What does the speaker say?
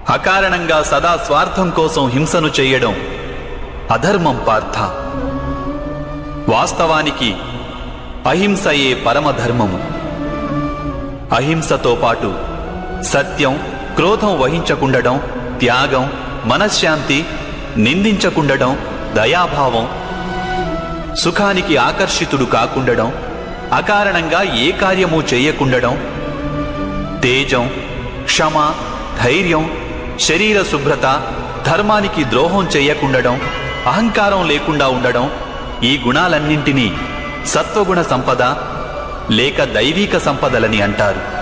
అకారణంగా సదా స్వార్థం కోసం హింసను చేయడం అధర్మం పార్థ. వాస్తవానికి అహింసయే పరమధర్మము. అహింసతో పాటు సత్యం, క్రోధం వహించకుండడం, త్యాగం, మనశ్శాంతి, నిందించకుండడం, దయాభావం, సుఖానికి ఆకర్షితుడు కాకుండడం, అకారణంగా ఏ కార్యము చేయకుండడం, తేజం, క్షమ, ధైర్యం, శరీర శుభ్రత, ధర్మానికి ద్రోహం చేయకుండడం, అహంకారం లేకుండా ఉండడం, ఈ గుణాలన్నింటినీ సత్వగుణ సంపద లేక దైవీక సంపదలని అంటారు.